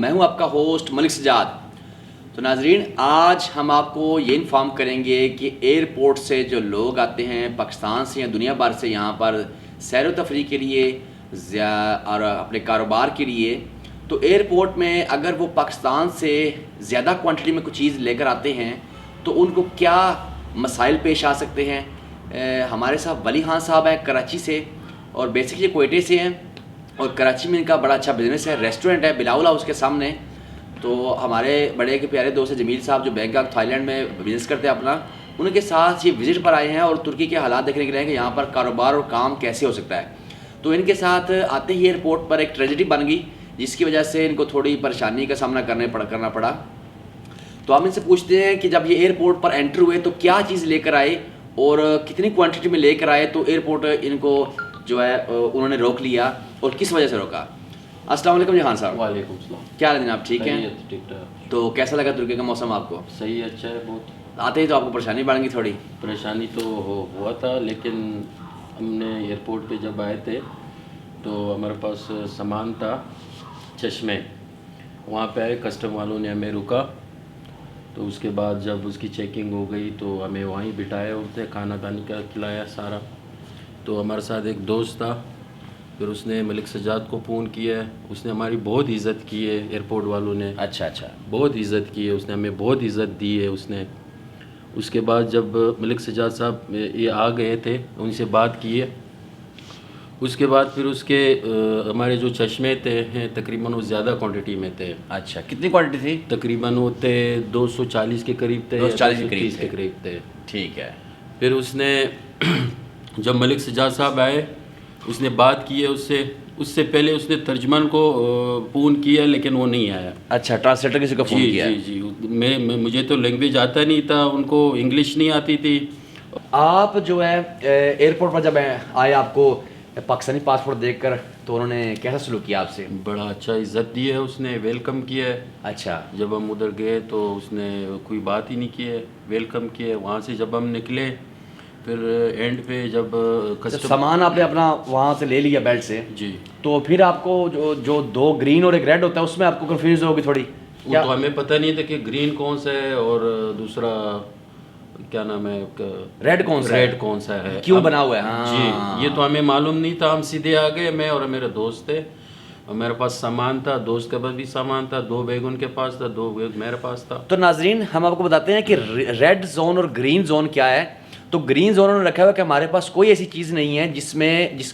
میں ہوں آپ کا ہوسٹ ملک سجاد. تو ناظرین, آج ہم آپ کو یہ انفارم کریں گے کہ ایئرپورٹ سے جو لوگ آتے ہیں پاکستان سے یا دنیا بھر سے یہاں پر سیر و تفریح کے لیے اور اپنے کاروبار کے لیے, تو ایئرپورٹ میں اگر وہ پاکستان سے زیادہ کوانٹٹی میں کچھ چیز لے کر آتے ہیں تو ان کو کیا مسائل پیش آ سکتے ہیں. ہمارے ساتھ ولی خان صاحب ہیں کراچی سے, اور بیسکلی کوئٹے سے ہیں, اور کراچی میں ان کا بڑا اچھا بزنس ہے, ریسٹورنٹ ہے بلاول ہاؤس کے سامنے. تو ہمارے بڑے کے پیارے دوست جمیل صاحب جو بینکاک تھائی لینڈ میں بزنس کرتے ہیں اپنا, ان کے ساتھ یہ وزٹ پر آئے ہیں اور ترکی کے حالات دیکھنے کے لیے کہ یہاں پر کاروبار اور کام کیسے ہو سکتا ہے. تو ان کے ساتھ آتے ہی ایئرپورٹ پر ایک ٹریجڈی بن گئی جس کی وجہ سے ان کو تھوڑی پریشانی کا سامنا کرنا پڑا. تو ہم ان سے پوچھتے ہیں کہ جب یہ ایئرپورٹ پر انٹر ہوئے تو کیا چیز لے کر آئے اور کتنی کوانٹٹی میں لے کر آئے, تو ایئرپورٹ ان کو جو ہے انہوں نے روک لیا اور کس وجہ سے روکا. السلام علیکم جی خان صاحب. وعلیکم السلام. کیا حال ہے جناب, ٹھیک ہیں؟ ٹھیک ٹھاک. تو کیسا لگا ترکی کا موسم آپ کو؟ صحیح, اچھا ہے بہت. آتے ہی تو آپ کو پریشانی بڑھ گئی تھوڑی؟ پریشانی تو ہوا تھا, لیکن ہم نے ایئرپورٹ پہ جب آئے تھے تو ہمارے پاس سامان تھا چشمے, وہاں پہ آئے کسٹم والوں نے ہمیں روکا. تو اس کے بعد جب اس کی چیکنگ ہو گئی تو ہمیں وہیں بٹھایا, اس نے کھانا کا کھلایا سارا. تو ہمارے ساتھ ایک دوست تھا, پھر اس نے ملک سجاد کو فون کیا, اس نے ہماری بہت عزت کی ہے ایئرپورٹ والوں نے. اچھا, بہت عزت کی ہے اس نے, ہمیں بہت عزت دی ہے اس نے. اس کے بعد جب ملک سجاد صاحب یہ آ گئے تھے, ان سے بات کی ہے. اس کے بعد پھر اس کے ہمارے جو چشمے تھے تقریباً وہ زیادہ کوانٹٹی میں تھے. اچھا, کتنی کوانٹٹی تھی؟ تقریباً وہ تھے 240 کے قریب تھے, 240 کے قریب تھے. ٹھیک ہے. پھر اس نے جب ملک سجاد صاحب آئے, اس نے بات کی ہے اس سے پہلے اس نے ترجمان کو فون کیا لیکن وہ نہیں آیا. اچھا, ٹرانسلیٹر کسی کو فون کیا؟ جی, مجھے تو لینگویج آتا نہیں تھا, ان کو انگلش نہیں آتی تھی. آپ جو ہے ایئرپورٹ پر جب آئے, آپ کو پاکستانی پاسپورٹ دیکھ کر تو انہوں نے کیسا سلوک کیا آپ سے؟ بڑا اچھا عزت دی ہے اس نے, ویلکم کیا ہے. اچھا, جب ہم ادھر گئے تو اس نے کوئی بات ہی نہیں کی ہے, ویلکم کیا ہے. وہاں سے جب ہم نکلے پھر اینڈ پہ جب سامان آپ نے اپنا وہاں سے لے لیا بیلٹ سے, جی, تو پھر آپ کو جو دو گرین اور ایک ریڈ ہوتا ہے اس میں آپ کو کنفیوژن ہوگی تھوڑی. وہ تو ہمیں پتہ نہیں تھا کہ گرین کون سا ہے اور دوسرا کیا نام ہے, ریڈ کون سا ہے, کیوں بنا ہوا ہے. جی, یہ تو ہمیں معلوم نہیں تھا. ہم سیدھے آ گئے, میں اور میرے دوست تھے. میرے پاس سامان تھا, دوست کے پاس بھی سامان تھا, 2 بیگ ان کے پاس تھا, 2 بیگ میرے پاس تھا. تو ناظرین, ہم آپ کو بتاتے ہیں کہ ریڈ زون اور گرین زون کیا ہے. تو گرین زون انہوں نے رکھا ہوا کہ ہمارے پاس کوئی ایسی چیز نہیں ہے جس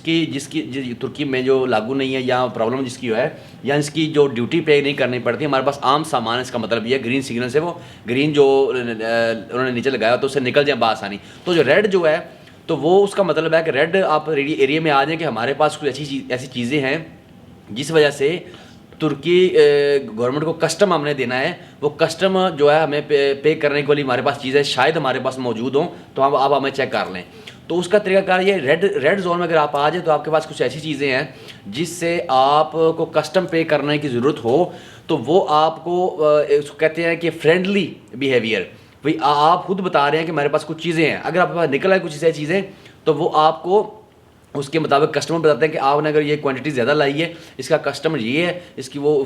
کی ترکی میں جو لاگو نہیں ہے یا پرابلم جس کی ہے یا اس کی جو ڈیوٹی پے نہیں کرنی پڑتی. ہمارے پاس عام سامان ہے, اس کا مطلب یہ ہے گرین سگنل سے وہ گرین جو انہوں نے نیچے لگایا تو اس سے نکل جائیں بآسانی. تو جو ریڈ جو ہے تو وہ اس کا مطلب ہے کہ ریڈ آپ ایریا میں آ جائیں کہ ہمارے پاس کچھ ایسی چیزیں ہیں جس وجہ سے ترکی گورنمنٹ کو کسٹم ہم نے دینا ہے. وہ کسٹم جو ہے ہمیں پے کرنے کے لیے ہمارے پاس چیزیں شاید ہمارے پاس موجود ہوں, تو ہم آپ ہمیں چیک کر لیں. تو اس کا طریقہ کار یہ ریڈ زون میں اگر آپ آ جائیں تو آپ کے پاس کچھ ایسی چیزیں ہیں جس سے آپ کو کسٹم پے کرنے کی ضرورت ہو, تو وہ آپ کو اس کو کہتے ہیں کہ فرینڈلی بیہیویئر. بھائی آپ خود بتا رہے ہیں کہ میرے پاس کچھ چیزیں ہیں, اگر آپ کے پاس نکل آئے کچھ ایسی چیزیں تو وہ آپ کو اس کے مطابق کسٹمر بتاتے ہیں کہ آپ نے اگر یہ کوانٹٹی زیادہ لائی ہے, اس کا کسٹمر یہ ہے, اس کی وہ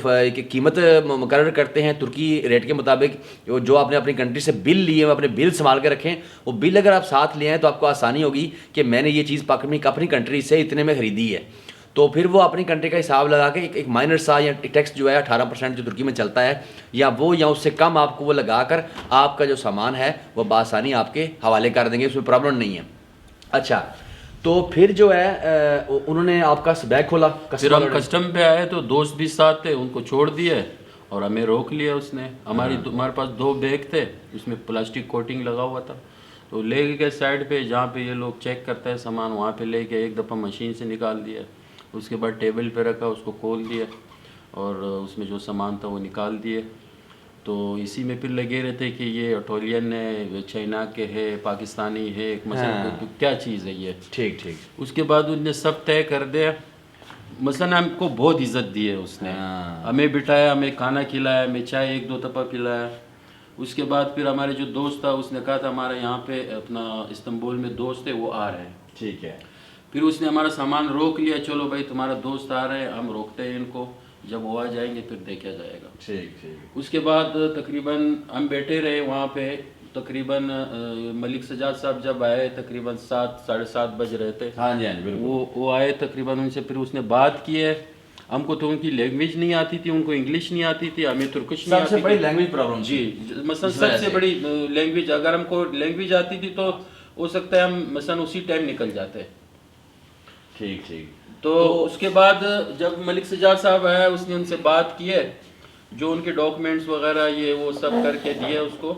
قیمت مقرر کرتے ہیں ترکی ریٹ کے مطابق. جو آپ نے اپنی کنٹری سے بل لیے وہ اپنے بل سنبھال کے رکھیں. وہ بل اگر آپ ساتھ لے آئیں تو آپ کو آسانی ہوگی کہ میں نے یہ چیز اپنی کنٹری سے اتنے میں خریدی ہے. تو پھر وہ اپنی کنٹری کا حساب لگا کے ایک مائنر سا یا ٹیکس جو ہے 18% جو ترکی میں چلتا ہے یا اس سے کم آپ کو وہ لگا کر آپ کا جو سامان ہے وہ بآسانی آپ کے حوالے کر دیں گے, اس میں پرابلم نہیں ہے. اچھا, تو پھر جو ہے انہوں نے آپ کا بیگ کھولا. پھر ہم کسٹم پہ آئے تو دوست بھی ساتھ تھے, ان کو چھوڑ دیے اور ہمیں روک لیا اس نے. ہمارے پاس 2 بیگ تھے, اس میں پلاسٹک کوٹنگ لگا ہوا تھا. تو لے گئے سائڈ پہ جہاں پہ یہ لوگ چیک کرتے ہیں سامان, وہاں پہ لے کے ایک دفعہ مشین سے نکال دیا. اس کے بعد ٹیبل پہ رکھا, اس کو کھول دیا اور اس میں جو سامان تھا وہ نکال دیے. تو اسی میں پھر لگے رہتے کہ یہ اٹولین ہے, چائنا کے ہے, پاکستانی ہے, ایک مثلا کیا چیز ہے یہ. ٹھیک. اس کے بعد ان نے سب طے کر دیا. مثلا ہم کو بہت عزت دی ہے اس نے, ہمیں بٹھایا, ہمیں کھانا کھلایا, ہمیں چائے 1-2 دفعہ پلایا. اس کے بعد پھر ہمارے جو دوست تھا اس نے کہا تھا ہمارے یہاں پہ اپنا استنبول میں دوست ہے وہ آ رہے ہیں. ٹھیک ہے. پھر اس نے ہمارا سامان روک لیا, چلو بھائی تمہارا دوست آ رہے ہیں, ہم روکتے ہیں ان کو. جب وہ آ جائیں گے پھر دیکھا جائے گا. ٹھیک ٹھیک. اس کے بعد تقریباً ہم بیٹھے رہے وہاں پہ. تقریباً ملک سجاد صاحب جب آئے تقریباً 7-7:30 بج رہے تھے. ہاں جی ہاں جی بالکل. وہ آئے تقریباً ان سے پھر اس نے بات کی ہے. ہم کو تو ان کی لینگویج نہیں آتی تھی, ان کو انگلش نہیں آتی تھی, ہمیں ترکش نہیں سب آتی سے بڑی تھی. Language problem. جی مثلا سب سے بڑی لینگویج, اگر ہم کو لینگویج آتی تھی تو ہو سکتا ہے ہم مثلا اسی ٹائم نکل جاتے. ٹھیک ٹھیک. تو اس کے بعد جب ملک سجاد صاحب آیا اس نے ان سے بات کی ہے, جو ان کے ڈاکومنٹس وغیرہ یہ وہ سب کر کے دیے اس کو.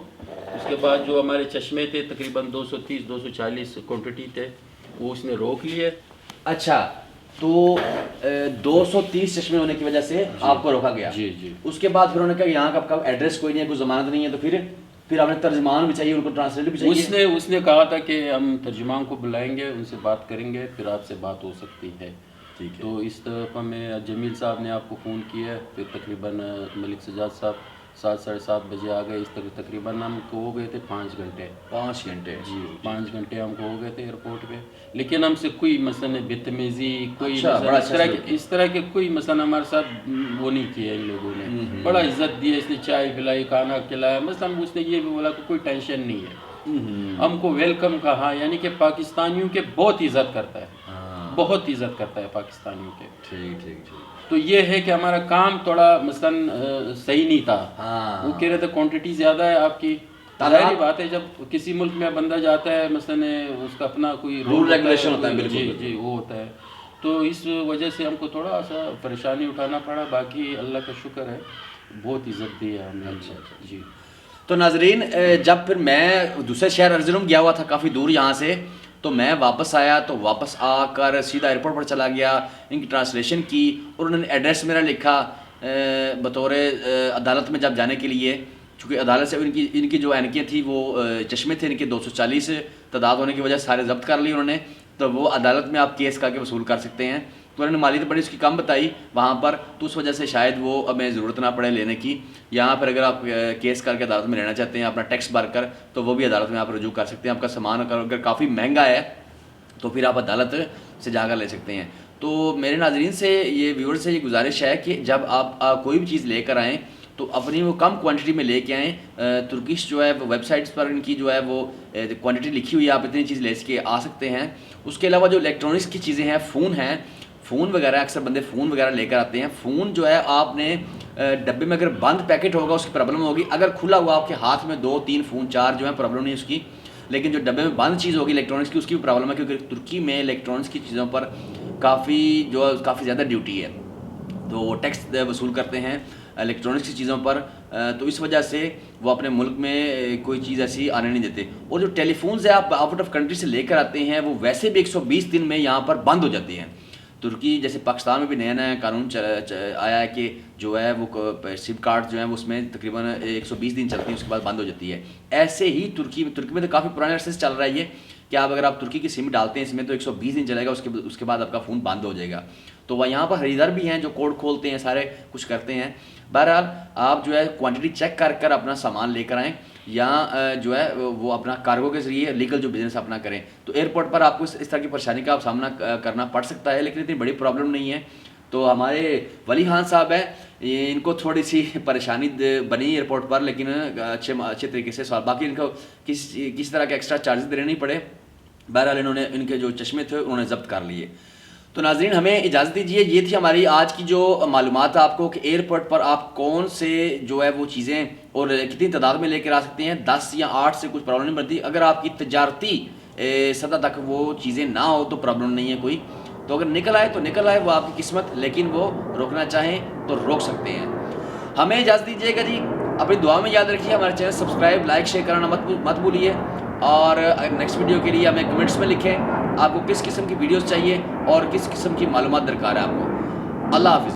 اس کے بعد جو ہمارے چشمے تھے تقریباً 230-240 کوانٹٹی تھے وہ اس نے روک لیے. اچھا تو 230 چشمے ہونے کی وجہ سے آپ کو روکا گیا. جی جی. اس کے بعد پھر انہوں نے کہا یہاں کا آپ کا ایڈریس کوئی نہیں ہے, کوئی ضمانت نہیں ہے, تو پھر آپ نے ترجمان بھی چاہیے, ان کو ٹرانسلیٹر بھی چاہیے. اس نے کہا تھا کہ ہم ترجمان کو بلائیں گے, ان سے بات کریں گے, پھر آپ سے بات ہو سکتی ہے. ٹھیک ہے. تو اس طرف میں جمیل صاحب نے آپ کو فون کیا ہے, پھر تقریباً ملک سجاد صاحب 7-7:30 بجے آ گئے. اس تقریباً ہم کو ہو گئے تھے 5 گھنٹے. 5 گھنٹے. جی 5 گھنٹے ہم کو ہو گئے تھے ایئرپورٹ پہ. لیکن ہم سے کوئی مثلا بدتمیزی کوئی اس طرح کے کوئی مثلا ہمارے ساتھ وہ نہیں کیا ان لوگوں نے. بڑا عزت دی, اس نے چائے پلائی, کھانا کھلایا. مثلا اس نے یہ بھی بولا کہ کوئی ٹینشن نہیں ہے, ہم کو ویلکم کہا. یعنی کہ پاکستانیوں کے بہت عزت کرتا ہے, بہت عزت کرتا ہے پاکستانیوں کے. ٹھیک ٹھیک ٹھیک. تو یہ ہے کہ ہمارا کام تھوڑا مثلا صحیح نہیں تھا. وہ کہہ رہے تھے کوانٹٹی زیادہ ہے آپ کی. ظاہری بات ہے جب کسی ملک میں بندہ جاتا ہے مثلا اس کا اپنا کوئی رول ریگولیشن ہوتا ہے. بالکل جی جی وہ ہوتا ہے. تو اس وجہ سے ہم کو تھوڑا سا پریشانی اٹھانا پڑا. باقی اللہ کا شکر ہے, بہت عزت دی ہے ہم نے. جی. تو ناظرین جب پھر میں دوسرے شہر ارزرم گیا ہوا تھا کافی دور یہاں سے, تو میں واپس آیا تو واپس آ کر سیدھا ایئرپورٹ پر چلا گیا, ان کی ٹرانسلیشن کی اور انہوں نے ایڈریس میرا لکھا بطور عدالت میں جب جانے کے لیے. چونکہ عدالت سے ان کی جو اینکیاں تھیں وہ چشمے تھے ان کے 240 تعداد ہونے کی وجہ سے سارے ضبط کر لیے انہوں نے. تو وہ عدالت میں آپ کیس کر کے وصول کر سکتے ہیں. تو انہوں نے مالیت بڑی اس کی کم بتائی وہاں پر, تو اس وجہ سے شاید وہ ہمیں ضرورت نہ پڑے لینے کی. یہاں پر اگر آپ کیس کر کے عدالت میں لینا چاہتے ہیں اپنا ٹیکس بھر کر, تو وہ بھی عدالت میں آپ رجوع کر سکتے ہیں. آپ کا سامان اگر کافی مہنگا ہے تو پھر آپ عدالت سے جا کر لے سکتے ہیں. تو میرے ناظرین سے یہ ویور سے یہ گزارش ہے کہ جب آپ کوئی بھی چیز لے کر آئیں تو اپنی وہ کم کوانٹٹی میں لے کے آئیں. ترکش جو ہے ویب سائٹس پر ان کی جو ہے وہ کوانٹٹی لکھی ہوئی ہے, آپ اتنی چیز لے کے آ سکتے ہیں. اس کے علاوہ جو الیکٹرانکس کی چیزیں ہیں, فون وغیرہ, اکثر بندے فون وغیرہ لے کر آتے ہیں. فون جو ہے آپ نے ڈبے میں اگر بند پیکٹ ہوگا اس کی پرابلم ہوگی. اگر کھلا ہوا آپ کے ہاتھ میں 2-3 فون 4 جو ہیں پرابلم نہیں اس کی, لیکن جو ڈبے میں بند چیز ہوگی الیکٹرانکس کی اس کی بھی پرابلم ہے. کیونکہ ترکی میں الیکٹرانکس کی چیزوں پر کافی زیادہ ڈیوٹی ہے, تو وہ ٹیکس وصول کرتے ہیں الیکٹرانکس کی چیزوں پر. تو اس وجہ سے وہ اپنے ملک میں کوئی چیز ایسی آنے نہیں دیتے. اور جو ٹیلی فونز ہیں آپ آؤٹ آف کنٹری سے لے کر آتے ہیں وہ ویسے بھی 120 دن میں یہاں پر بند ہو جاتے ہیں. ترکی جیسے پاکستان میں بھی نیا قانون آیا ہے کہ جو ہے وہ سم کارڈ جو ہیں وہ اس میں تقریباً 120 دن چلتی ہیں, اس کے بعد بند ہو جاتی ہے. ایسے ہی ترکی میں تو کافی پرانے عرصے سے چل رہا ہے یہ کہ اگر آپ ترکی کی سم ڈالتے ہیں اس میں تو 120 دن چلے گا, اس کے بعد آپ کا فون بند ہو جائے گا. تو وہ یہاں پر خریدار بھی ہیں جو کوڈ کھولتے ہیں, سارے کچھ کرتے ہیں. بہرحال آپ جو ہے کوانٹٹی چیک کر اپنا سامان لے کر آئیں, یا جو ہے وہ اپنا کارگو کے ذریعے لیگل جو بزنس اپنا کریں. تو ایئرپورٹ پر آپ کو اس طرح کی پریشانی کا آپ سامنا کرنا پڑ سکتا ہے, لیکن اتنی بڑی پرابلم نہیں ہے. تو ہمارے ولی خان صاحب ہیں, ان کو تھوڑی سی پریشانی بنی ایئرپورٹ پر, لیکن اچھے طریقے سے سوال. باقی ان کو کسی طرح کے ایکسٹرا چارجز دینے نہیں پڑے. بہرحال انہوں نے ان کے جو چشمے تھے انہوں نے ضبط کر لیے. تو ناظرین ہمیں اجازت دیجیے, یہ تھی ہماری آج کی جو معلومات آپ کو کہ ایئرپورٹ پر آپ کون سے جو ہے وہ چیزیں اور کتنی تعداد میں لے کر آ سکتے ہیں. 10 یا 8 سے کچھ پرابلم نہیں بنتی. اگر آپ کی تجارتی سطح تک وہ چیزیں نہ ہو تو پرابلم نہیں ہے کوئی. تو اگر نکل آئے تو نکل آئے, وہ آپ کی قسمت, لیکن وہ روکنا چاہیں تو روک سکتے ہیں. ہمیں اجازت دیجیے گا جی, اپنی دعا میں یاد رکھیے, ہمارے چینل سبسکرائب لائک شیئر کرنا مت بھولیے. اور نیکسٹ ویڈیو کے لیے ہمیں کمنٹس میں لکھیں آپ کو کس قسم کی ویڈیوز چاہیے اور کس قسم کی معلومات درکار ہے آپ کو. اللہ حافظ.